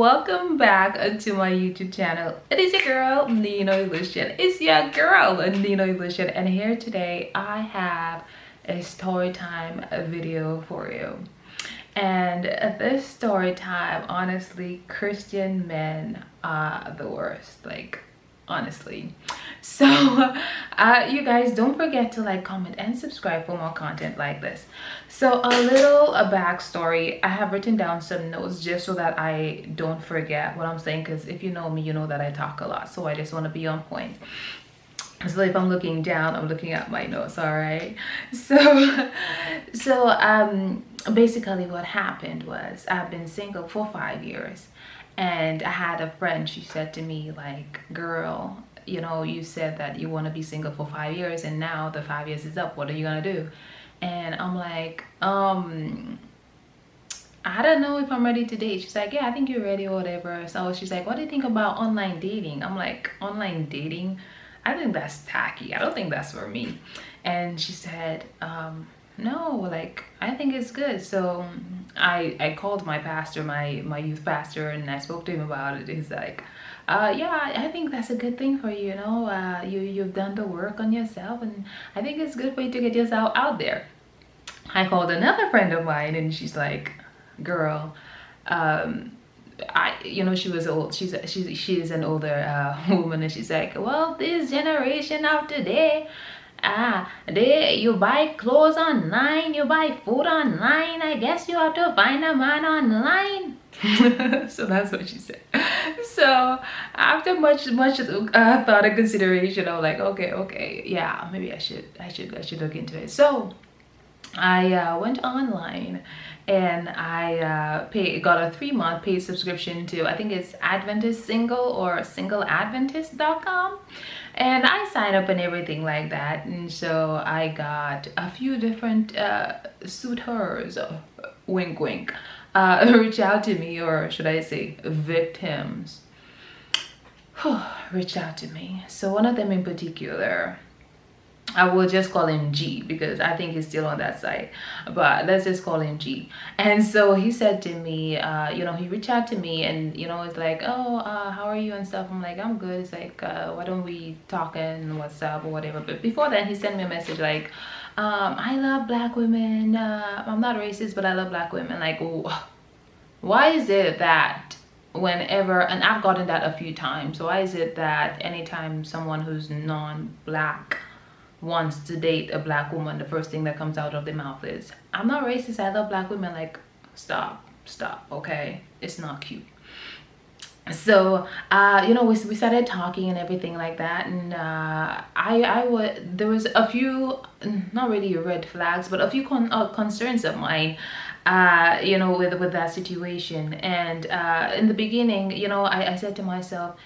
welcome back to my YouTube channel. It is your girl Nino Illusion. It's your girl Nino Illusion, and here today I have a story time video for you. And this story time, honestly, Christian men are the worst, like honestly. So you guys don't forget to like, comment, and subscribe for more content like this. So a little backstory. I have written down some notes just so that I don't forget what I'm saying, because if you know me, you know that I talk a lot, so I just want to be on point. So if I'm looking down, I'm looking at my notes. All right. So basically what happened was I've been single for 5 years, and I had a friend. She said to me, like, girl, you know, you said that you want to be single for 5 years, and now the 5 years is up. What are you gonna do? And I'm like, I don't know if I'm ready to date. She's like, yeah, I think you're ready or whatever. So she's like, what do you think about online dating? I'm like, online dating? I think that's tacky. I don't think that's for me. And she said, no, like, I think it's good. So I called my pastor, my youth pastor, and I spoke to him about it. He's like, yeah, I think that's a good thing for you, you know. You've done the work on yourself, and I think it's good for you to get yourself out there. I called another friend of mine, and she's like, girl, you know, she was old. She's an older woman, and she's like, well, this generation of today, you buy clothes online, you buy food online. I guess you have to find a man online. So that's what she said. So after much thought and consideration, I was like, okay, yeah, maybe I should look into it. So I went online, and I got a 3-month paid subscription to, I think it's Adventist Single or singleadventist.com, and I signed up and everything like that. And so I got a few different suitors, wink wink, reach out to me, or should I say victims, reached out to me. So one of them in particular, I will just call him G, because I think he's still on that site, but let's just call him G. And so he said to me, you know, he reached out to me, and you know, it's like, oh, how are you and stuff. I'm like, I'm good. It's like, why don't we talk in WhatsApp or whatever. But before then, he sent me a message like, I love black women. I'm not racist, but I love black women. Like, why is it that whenever, and I've gotten that a few times, so why is it that anytime someone who's non-black wants to date a black woman, the first thing that comes out of their mouth is, I'm not racist, I love black women? Like, stop, okay? It's not cute. So you know, we started talking and everything like that, and there was a few, not really red flags, but a few concerns of mine, you know, with that situation. And in the beginning, you know, I said to myself,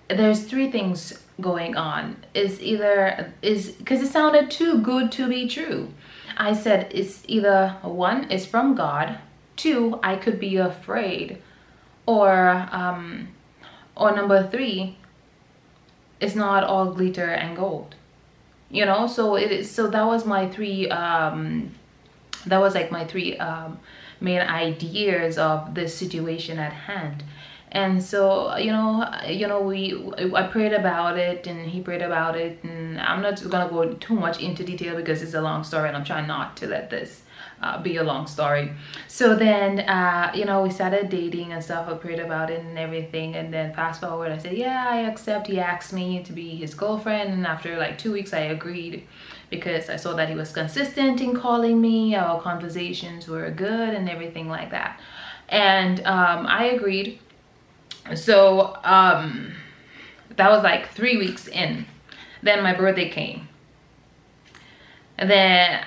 there's 3 things going on. Is because it sounded too good to be true. I said it's either 1, it's from God, 2, I could be afraid, or number 3, it's not all glitter and gold, you know. So it is, so that was my 3 that was like my 3 main ideas of this situation at hand. And so you know, I prayed about it, and he prayed about it, and I'm not gonna go too much into detail because it's a long story, and I'm trying not to let this be a long story. So then you know, we started dating and stuff. I prayed about it and everything, and then fast forward, I said, yeah, I accept. He asked me to be his girlfriend, and after like 2 weeks I agreed, because I saw that he was consistent in calling me. Our conversations were good and everything like that, and I agreed. So that was like 3 weeks in. Then my birthday came, and then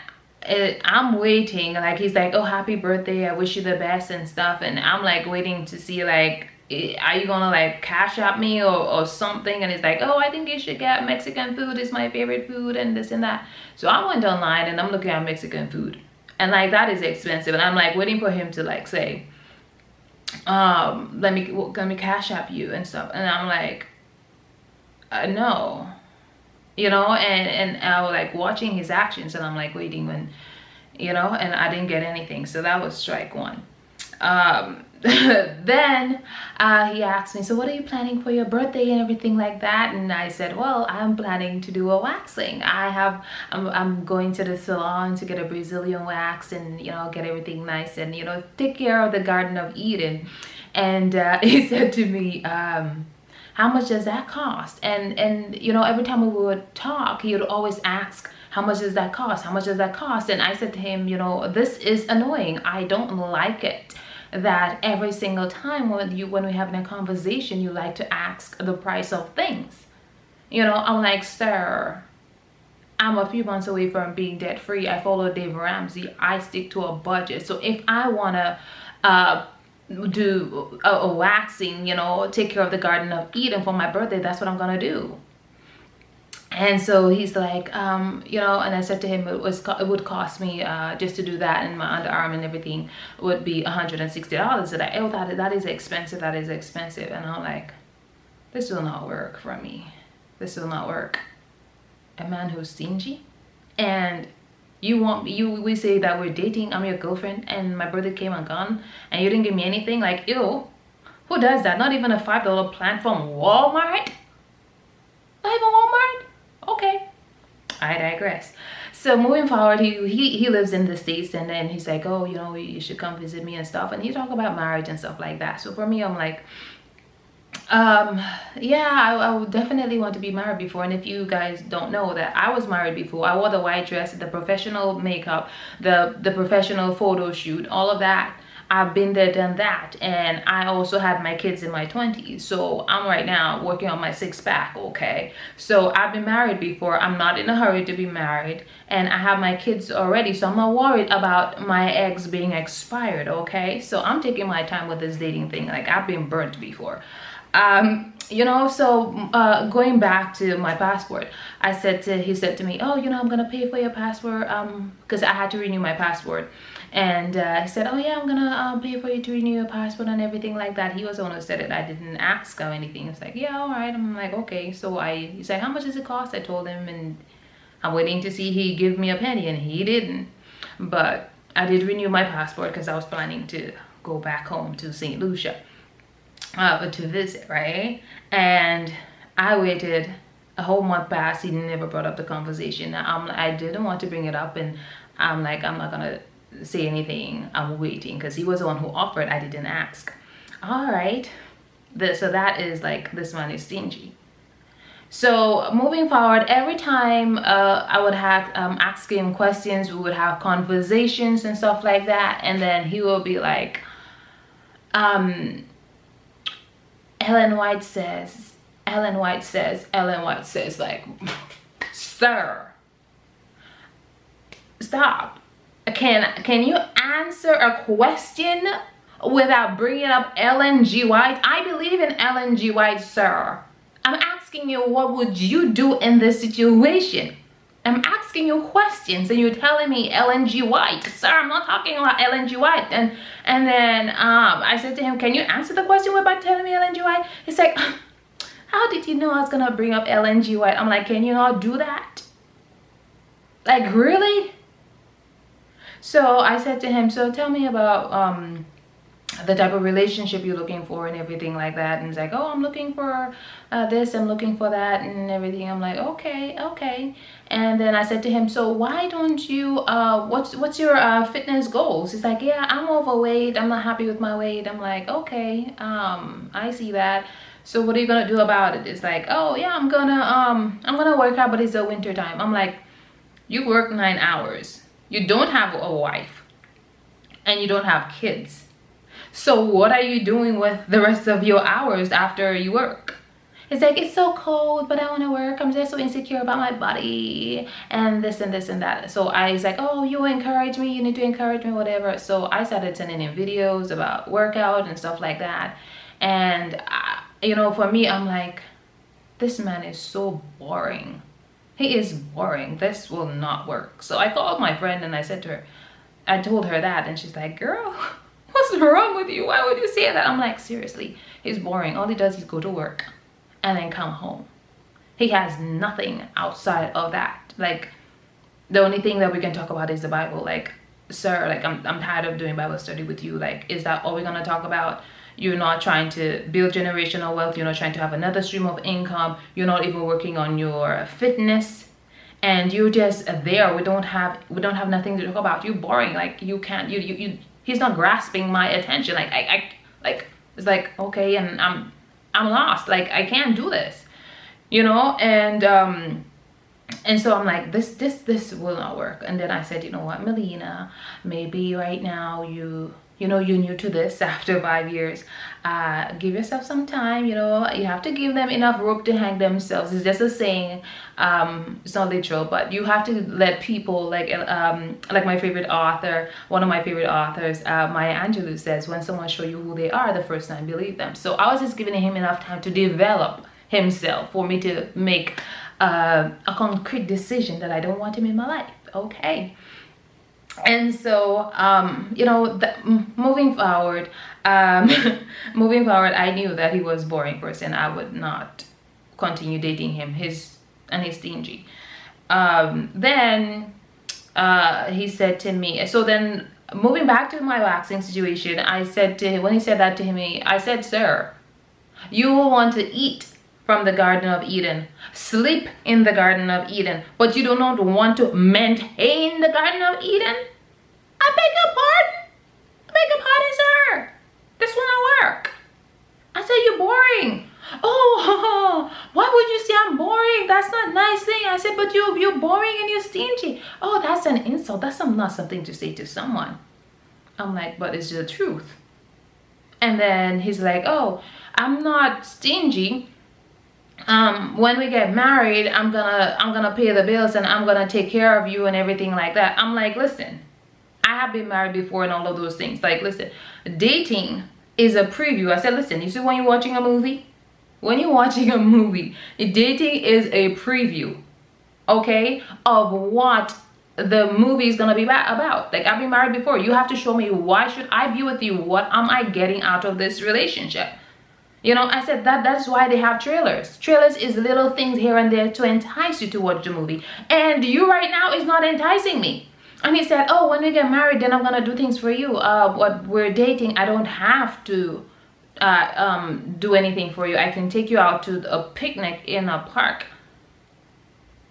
I'm waiting, like, he's like, oh, happy birthday, I wish you the best and stuff. And I'm like waiting to see, like, are you gonna like cash at me or something? And he's like, oh, I think you should get Mexican food, it's my favorite food, and this and that. So I went online and I'm looking at Mexican food, and like, that is expensive, and I'm like waiting for him to like say, let me cash app you and stuff. And I'm like, no, you know. And I was like watching his actions, and I'm like waiting when, you know, and I didn't get anything. So that was strike 1. Then he asked me, so what are you planning for your birthday and everything like that? And I said, well, I'm planning to do a waxing. I'm going to the salon to get a Brazilian wax and, you know, get everything nice and, you know, take care of the Garden of Eden. And he said to me, how much does that cost? And you know, every time we would talk, he would always ask, how much does that cost? How much does that cost? And I said to him, you know, this is annoying. I don't like it that every single time when we're having a conversation, you like to ask the price of things. You know, I'm like, sir, I'm a few months away from being debt free. I follow Dave Ramsey. I stick to a budget. So if I want to do a waxing, you know, take care of the Garden of Eden for my birthday, that's what I'm gonna do. And so he's like, you know, and I said to him, it would cost me just to do that, and my underarm and everything would be $160. So that, oh, that is expensive. That is expensive. And I'm like, this will not work for me. This will not work. A man who's stingy, and we say that we're dating, I'm your girlfriend, and my birthday came and gone, and you didn't give me anything. Like, ew, who does that? Not even a $5 plan from Walmart. Not even Walmart. Okay, I digress. So moving forward, he lives in the States, and then he's like, oh, you know, you should come visit me and stuff, and he talk about marriage and stuff like that. So for me, I'm like, yeah, I would definitely want to be married before. And if you guys don't know that I was married before, I wore the white dress, the professional makeup, the professional photo shoot, all of that. I've been there, done that. And I also had my kids in my 20s. So I'm right now working on my 6-pack, okay? So I've been married before. I'm not in a hurry to be married. And I have my kids already. So I'm not worried about my eggs being expired, okay? So I'm taking my time with this dating thing. Like, I've been burnt before. You know, so going back to my passport, he said to me, oh, you know, I'm gonna pay for your passport, because I had to renew my passport. And he said, oh yeah, I'm gonna pay for you to renew your passport and everything like that. He was the one who said it. I didn't ask or anything. It's like, yeah, all right. I'm like, okay. So he said, how much does it cost? I told him, and I'm waiting to see he give me a penny, and he didn't. But I did renew my passport because I was planning to go back home to St. Lucia to visit, right? And I waited a whole month past. He never brought up the conversation. I didn't want to bring it up, and I'm like, I'm not gonna say anything. I'm waiting, because he was the one who offered. I didn't ask. All right, so that is like, this man is stingy. So moving forward, every time I would have ask him questions, we would have conversations and stuff like that, and then he will be like, Ellen White says, like, sir, stop. Can you answer a question without bringing up Ellen G. White? I believe in Ellen G. White, sir. I'm asking you, what would you do in this situation? I'm asking you questions, and you're telling me Ellen G. White. Sir, I'm not talking about Ellen G. White. And then I said to him, can you answer the question without telling me Ellen G. White? He's like, how did you know I was gonna bring up Ellen G. White? I'm like, can you not do that? Like, really? So I said to him, so tell me about the type of relationship you're looking for and everything like that. And he's like, oh, I'm looking for this, I'm looking for that and everything. I'm like, okay. And then I said to him, so why don't you what's your fitness goals? He's like, yeah, I'm overweight, I'm not happy with my weight. I'm like, okay, I see that. So what are you gonna do about it? It's like, oh yeah, I'm gonna work out, but it's the winter time. I'm like, you work 9 hours, you don't have a wife, and you don't have kids. So what are you doing with the rest of your hours after you work? It's like, it's so cold, but I want to work. I'm just so insecure about my body and this and this and that. So he's like, oh, you encourage me, you need to encourage me, whatever. So I started sending him videos about workout and stuff like that. And you know, for me, I'm like, this man is so boring. He is boring. This will not work. So I called my friend and I told her that, and she's like, girl, what's wrong with you? Why would you say that? I'm like, seriously, he's boring. All he does is go to work and then come home. He has nothing outside of that. Like, the only thing that we can talk about is the Bible. Like, sir, like I'm tired of doing Bible study with you. Like, is that all we're gonna talk about? You're not trying to build generational wealth. You're not trying to have another stream of income. You're not even working on your fitness, and you're just there. We don't have nothing to talk about. You're boring. Like, you can't. You. He's not grasping my attention. Like like it's like, okay, and I'm lost. Like, I can't do this, you know. And so I'm like, this will not work. And then I said, you know what, Melina, maybe right now you're new to this after 5 years. Give yourself some time. You know, you have to give them enough rope to hang themselves. It's just a saying. It's not literal, but you have to let people, like my favorite author, one of my favorite authors, Maya Angelou, says, when someone show you who they are the first time, believe them. So I was just giving him enough time to develop himself for me to make a concrete decision that I don't want him in my life. Okay. And so you know, moving forward, I knew that he was a boring person. I would not continue dating him. He's stingy. Then he said to me, so then moving back to my waxing situation, I said to him, when he said that to me, I said, sir, you will want to eat from the Garden of Eden, sleep in the Garden of Eden, but you do not want to maintain the Garden of Eden? I beg your pardon? I beg your pardon, sir. This will not work. I said, you're boring. Oh, why would you say I'm boring? That's not a nice thing. I said, but you're boring and you're stingy. Oh, that's an insult. That's not something to say to someone. I'm like, but it's the truth. And then he's like, oh, I'm not stingy. When we get married, I'm gonna pay the bills and I'm gonna take care of you and everything like that. I'm like, listen, I have been married before and all of those things. Like, listen, dating is a preview. I said, listen, you see, when you're watching a movie, dating is a preview, okay, of what the movie is gonna be about. Like, I've been married before. You have to show me, why should I be with you? What am I getting out of this relationship? You know, I said that's why they have trailers. Trailers is little things here and there to entice you to watch the movie. And you right now is not enticing me. And he said, oh, when we get married, then I'm gonna do things for you. What we're dating, I don't have to do anything for you. I can take you out to a picnic in a park.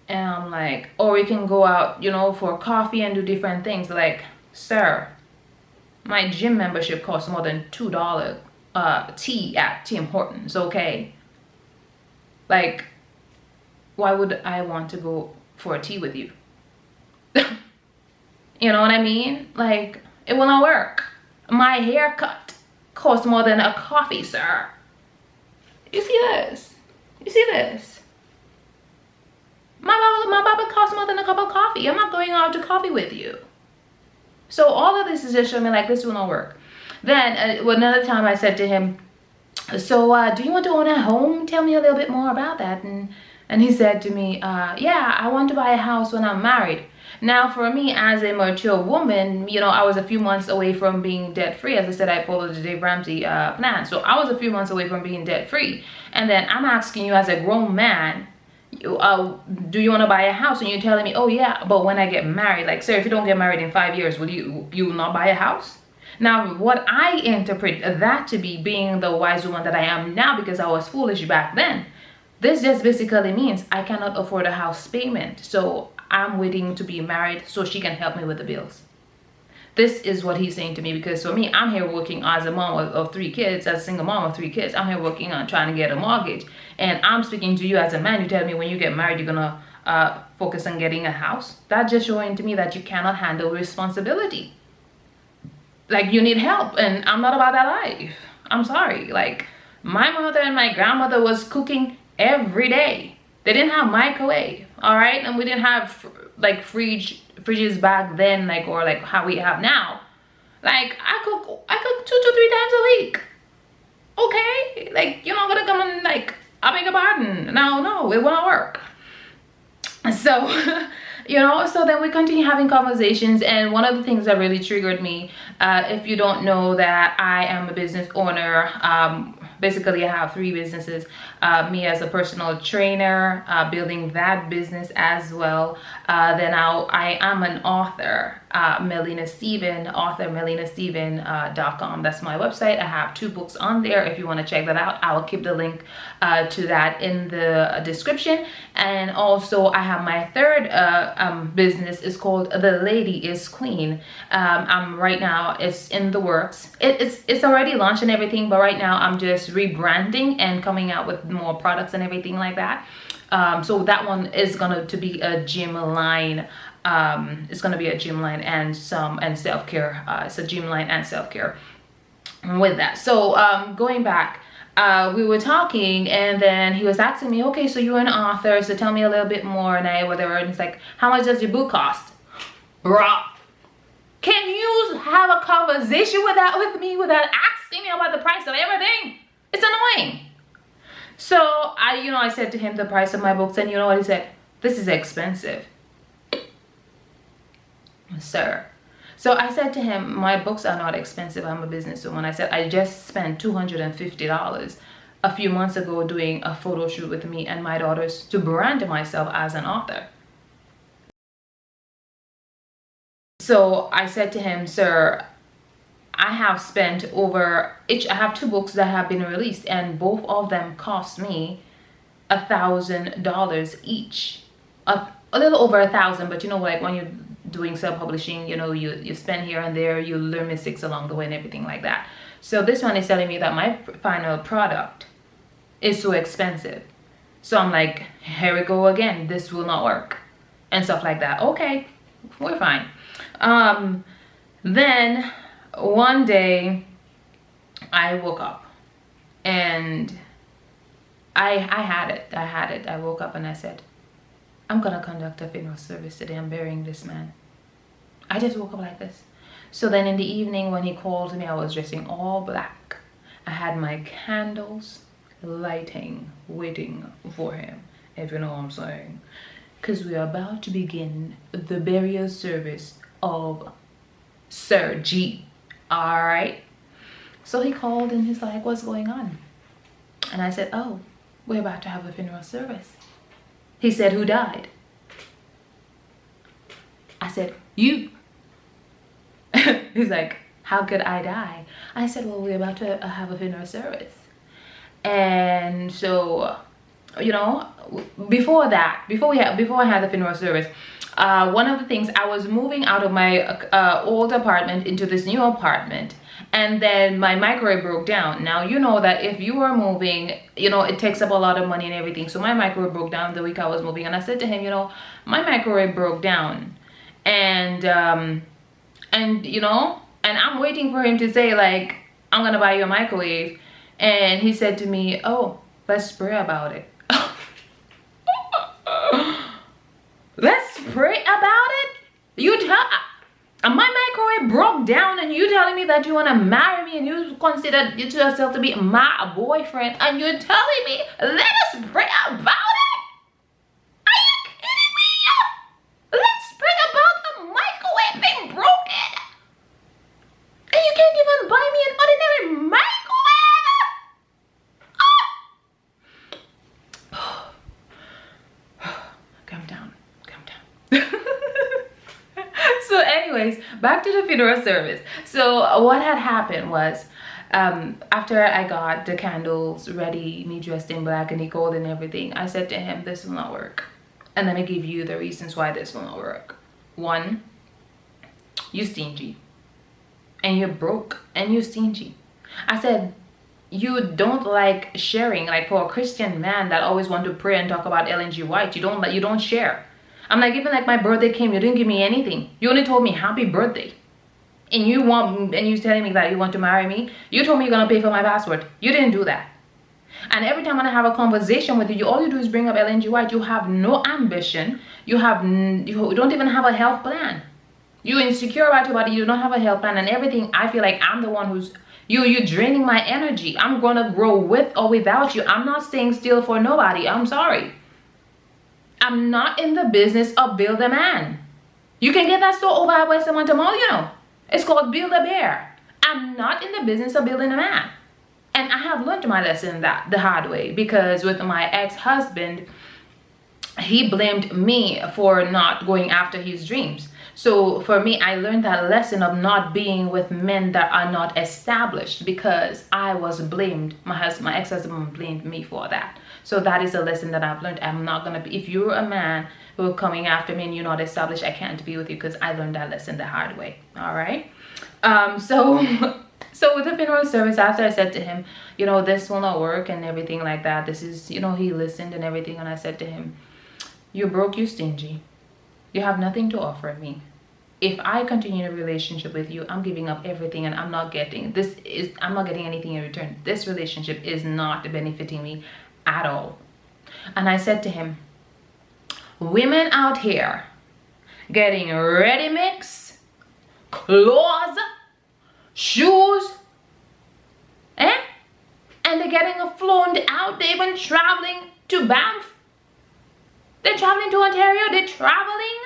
And I'm like, or we can go out, you know, for coffee and do different things. Like, sir, my gym membership costs more than $2. Tea at Tim Hortons, okay? Like, why would I want to go for a tea with you? You know what I mean? Like, it will not work. My haircut costs more than a coffee, sir. You see this? You see this? My barber costs more than a cup of coffee. I'm not going out to coffee with you. So all of this is just showing me, like, this will not work. Then another time I said to him, so do you want to own a home? Tell me a little bit more about that. And he said to me, yeah, I want to buy a house when I'm married. Now, for me, as a mature woman, you know, I was a few months away from being debt free. As I said, I followed the Dave Ramsey plan. So I was a few months away from being debt free. And then I'm asking you, as a grown man, do you want to buy a house? And you're telling me, oh yeah, but when I get married, like, sir, if you don't get married in 5 years, will you not buy a house? Now, what I interpret that to be, being the wise woman that I am now, because I was foolish back then, this just basically means I cannot afford a house payment. So I'm waiting to be married so she can help me with the bills. This is what he's saying to me, because for me, I'm here working as a mom of 3 kids, as a single mom of 3 kids. I'm here working on trying to get a mortgage. And I'm speaking to you as a man. You tell me when you get married, you're going to focus on getting a house. That's just showing to me that you cannot handle responsibility. Like, you need help, and I'm not about that life. I'm sorry. Like, my mother and my grandmother was cooking every day. They didn't have microwave, all right? And we didn't have, like, fridges back then, like, or like how we have now. Like, I cook 2 to 3 times a week. Okay? Like, you're not gonna come and, like, I beg your pardon. No, it won't work. So, you know, so then we continue having conversations, and one of the things that really triggered me, if you don't know that I am a business owner, basically I have 3 businesses, me as a personal trainer, building that business as well, then I am an author, Melina Steven, author melinastephen.com. That's my website. I have 2 books on there. If you want to check that out, I will keep the link to that in the description. And also I have my third business. It's called The Lady is Queen. Right now it's in the works. It's already launched and everything, but right now I'm just rebranding and coming out with more products and everything like that. So that one is going to be a gym line. It's going to be a gym line and self-care. It's a gym line and self-care with that. So going back, we were talking, and then he was asking me, okay, so you're an author, so tell me a little bit more, and whatever. And it's like, how much does your book cost? Bruh, can you have a conversation with me without asking me about the price of everything? It's annoying. So I said to him the price of my books, and you know what he said? This is expensive, sir. So I said to him, my books are not expensive. I'm a businesswoman. I said, I just spent $250 a few months ago doing a photo shoot with me and my daughters to brand myself as an author. So I said to him, sir, I have spent I have 2 books that have been released, and both of them cost me $1,000 each. A little over 1,000, but you know, like when you're doing self-publishing, you know, you spend here and there, you learn mistakes along the way and everything like that. So this one is telling me that my final product is so expensive. So I'm like, here we go again, this will not work and stuff like that. Okay, we're fine. Then one day I woke up and I had it. I woke up and I said, I'm gonna conduct a funeral service today. I'm burying this man. I just woke up like this. So then in the evening when he called me, I was dressing all black. I had my candles lighting, waiting for him, if you know what I'm saying. Because we are about to begin the burial service of Sir G. All right. So he called and he's like, what's going on? And I said, oh, we're about to have a funeral service. He said, who died? I said, you. He's like, how could I die? I said, well, we're about to have a funeral service. And so, you know, before I had the funeral service, one of the things, I was moving out of my old apartment into this new apartment, and then my microwave broke down. Now, you know that if you are moving, you know, it takes up a lot of money and everything. So my microwave broke down the week I was moving, and I said to him, you know, my microwave broke down, and you know, and I'm waiting for him to say, like, I'm gonna buy you a microwave. And he said to me, oh, let's pray about it. Let's pray about it? My microwave broke down, and you telling me that you want to marry me and you consider yourself to be my boyfriend, and you're telling me let us pray about it? Are you kidding me? Let's pray about the microwave being broken, and you can't even buy me an ordinary microwave? Calm down. So anyways, back to the funeral service. So what had happened was, after I got the candles ready, me dressed in black, and he called and everything, I said to him, this will not work. And let me give you the reasons why this will not work. 1, you're stingy, and you're broke, and you're stingy. I said, you don't like sharing. Like, for a Christian man that always want to pray and talk about Ellen G. White, you don't share. I'm like, even like my birthday came, you didn't give me anything. You only told me happy birthday. And you're telling me that you want to marry me. You told me you're gonna pay for my passport. You didn't do that. And every time when I have a conversation with you, all you do is bring up Ellen G. White. You have no ambition. You don't even have a health plan. You're insecure about your body. You don't have a health plan, and everything. I feel like I'm the one who's you're draining my energy. I'm gonna grow with or without you. I'm not staying still for nobody. I'm sorry. I'm not in the business of build a man. You can get that store over at West Monte Mall, you know. It's called Build a Bear. I'm not in the business of building a man. And I have learned my lesson the hard way, because with my ex-husband, he blamed me for not going after his dreams. So for me, I learned that lesson of not being with men that are not established, because I was blamed. My ex-husband blamed me for that. So that is a lesson that I've learned. I'm not gonna be, if you're a man who are coming after me and you're not established, I can't be with you, because I learned that lesson the hard way. All right. So with the funeral service, after I said to him, you know, this will not work and everything like that. This is, you know, he listened and everything. And I said to him, you're broke, you're stingy. You have nothing to offer me. If I continue a relationship with you, I'm giving up everything, and I'm not getting anything in return. This relationship is not benefiting me at all. And I said to him, women out here getting ready mix, clothes, shoes, and they're getting flown out. They're even traveling to Banff. They're traveling to Ontario. They're traveling,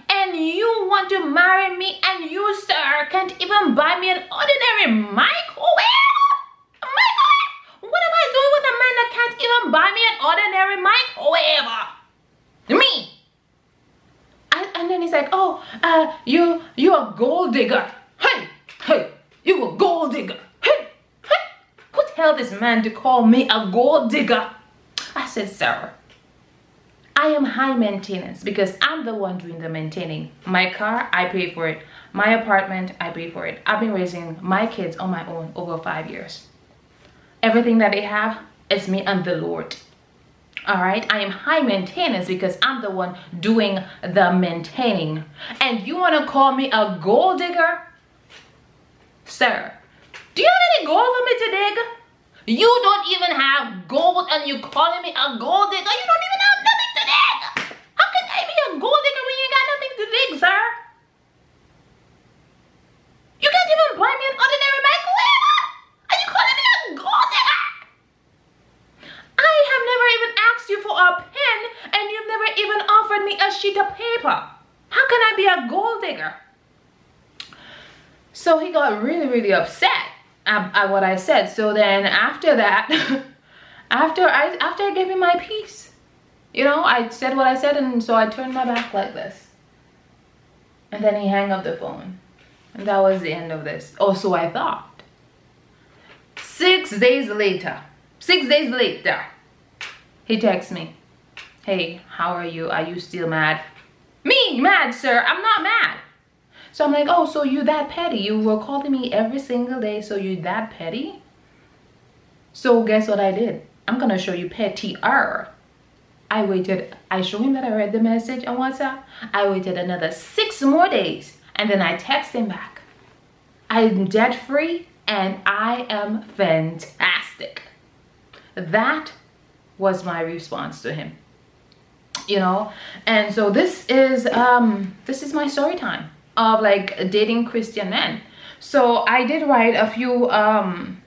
and you want to marry me, and you, sir, can't even buy me an ordinary microwave. A microwave? What am I doing with a man that can't even buy me an ordinary microwave? Me. And then he's like, oh, you're a gold digger. Hey, you a gold digger. Hey. Who tell this man to call me a gold digger? I said, sir, I am high maintenance because I'm the one doing the maintaining. My car, I pay for it. My apartment, I pay for it. I've been raising my kids on my own over 5 years. Everything that they have is me and the Lord. All right, I am high maintenance because I'm the one doing the maintaining. And you want to call me a gold digger? Sir, do you have any gold for me to dig? You don't even have gold and you calling me a gold digger? You don't even have nothing to dig. How can I be a gold digger when you got nothing to dig, sir? You can't even buy me an ordinary microwave. Are you calling me a gold digger? I have never even asked you for a pen, and you've never even offered me a sheet of paper. How can I be a gold digger? So he got really, really upset at what I said. So then after that, after I gave him my piece, you know, I said what I said, and so I turned my back like this. And then he hung up the phone. And that was the end of this. Oh, so I thought. 6 days later, he texts me, hey, how are you? Are you still mad? Me mad, sir? I'm not mad. So I'm like, oh, so you that petty? You were calling me every single day, so you that petty? So guess what I did? I'm gonna show you pettier. I waited. I showed him that I read the message on WhatsApp. I waited another 6 more days, and then I text him back. I'm debt free and I am fantastic. That was my response to him, you know. And so this is my story time of like dating Christian men. So I did write a few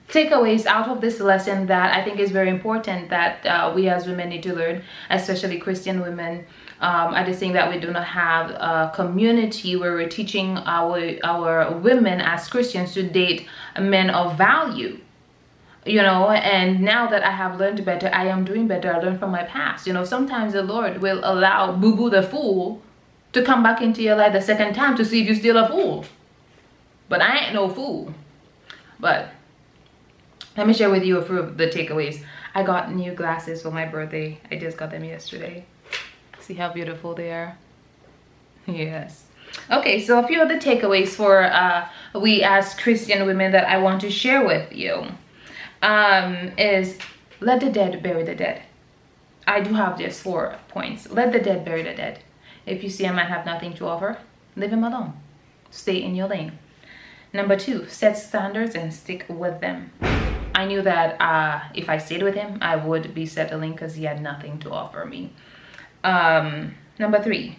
takeaways out of this lesson that I think is very important that we as women need to learn, especially Christian women. I just think that we do not have a community where we're teaching our women as Christians to date men of value, you know. And now that I have learned better, I am doing better. I learned from my past, you know. Sometimes the Lord will allow boo-boo the fool to come back into your life the second time to see if you're still a fool. But I ain't no fool. But let me share with you a few of the takeaways. I got new glasses for my birthday. I just got them yesterday. See how beautiful they are? Yes. Okay, so a few of the takeaways for we as Christian women that I want to share with you is let the dead bury the dead. I do have just 4 points. Let the dead bury the dead. If you see a man have nothing to offer, leave him alone. Stay in your lane. Number 2, set standards and stick with them. I knew that if I stayed with him, I would be settling because he had nothing to offer me. Number 3,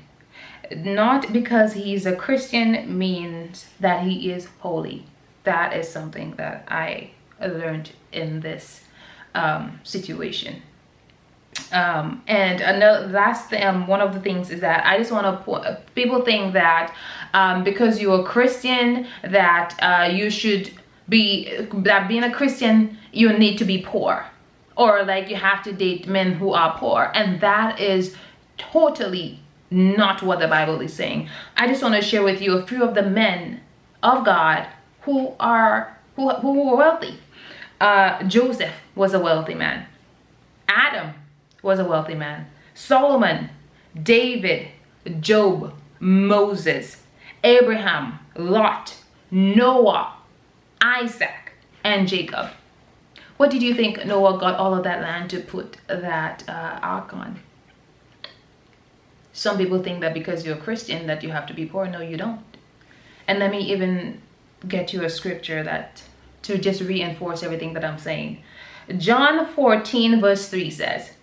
not because he's a Christian means that he is holy. That is something that I learned in this situation. And another last thing, one of the things is that I just want to people think that because you're a Christian that you should be, that being a Christian you need to be poor, or like you have to date men who are poor, and that is totally not what the Bible is saying. I just want to share with you a few of the men of God who were wealthy. Joseph was a wealthy man. Adam was a wealthy man. Solomon, David, Job, Moses, Abraham, Lot, Noah, Isaac, and Jacob. What did you think Noah got all of that land to put that ark on? Some people think that because you're a Christian that you have to be poor. No, you don't. And let me even get you a scripture that to just reinforce everything that I'm saying. John 14 verse 3 says,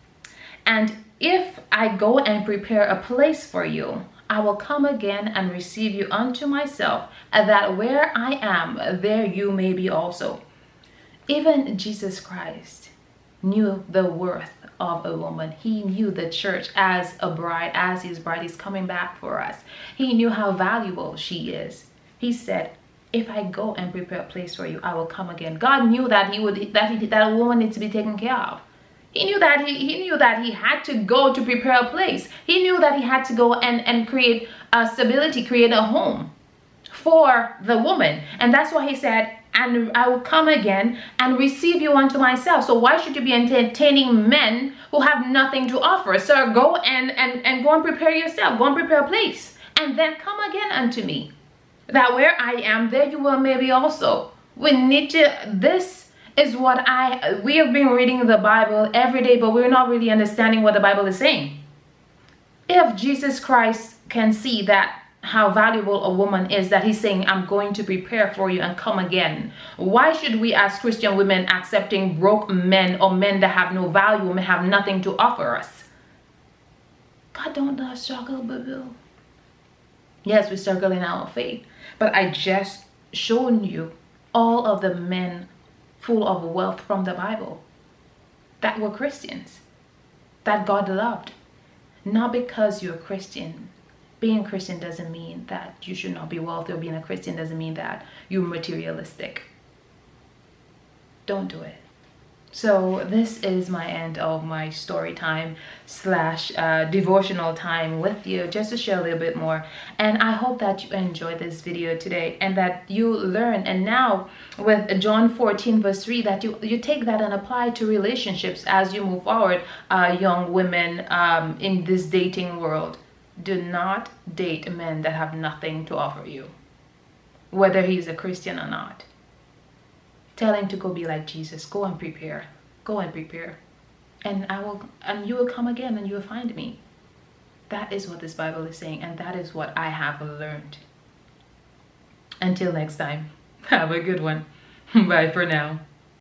"And if I go and prepare a place for you, I will come again and receive you unto myself, that where I am, there you may be also." Even Jesus Christ knew the worth of a woman. He knew the church as a bride, as his bride is coming back for us. He knew how valuable she is. He said, "If I go and prepare a place for you, I will come again." God knew that that a woman needs to be taken care of. He knew that he had to go to prepare a place. He knew that he had to go and create a stability, create a home for the woman. And that's why he said, "And I will come again and receive you unto myself." So why should you be entertaining men who have nothing to offer? Sir, go and go and prepare yourself. Go and prepare a place. And then come again unto me, that where I am, there you will maybe also. We need to, this is what we have been reading the Bible every day, but we're not really understanding what the Bible is saying. If Jesus Christ can see that how valuable a woman is, that he's saying, "I'm going to prepare for you and come again," why should we as Christian women accepting broke men or men that have no value and have nothing to offer us? God don't struggle, boo-boo. Yes, we struggle in our faith, but I just shown you all of the men full of wealth from the Bible that were Christians, that God loved. Not because you're a Christian. Being a Christian doesn't mean that you should not be wealthy, or being a Christian doesn't mean that you're materialistic. Don't do it. So this is my end of my story time / devotional time with you, just to share a little bit more. And I hope that you enjoyed this video today and that you learn. And now with John 14 verse 3, that you take that and apply it to relationships as you move forward. Young women in this dating world, do not date men that have nothing to offer you, whether he's a Christian or not. Tell him to go be like Jesus. Go and prepare. Go and prepare. And you will come again and you will find me. That is what this Bible is saying, and that is what I have learned. Until next time, have a good one. Bye for now.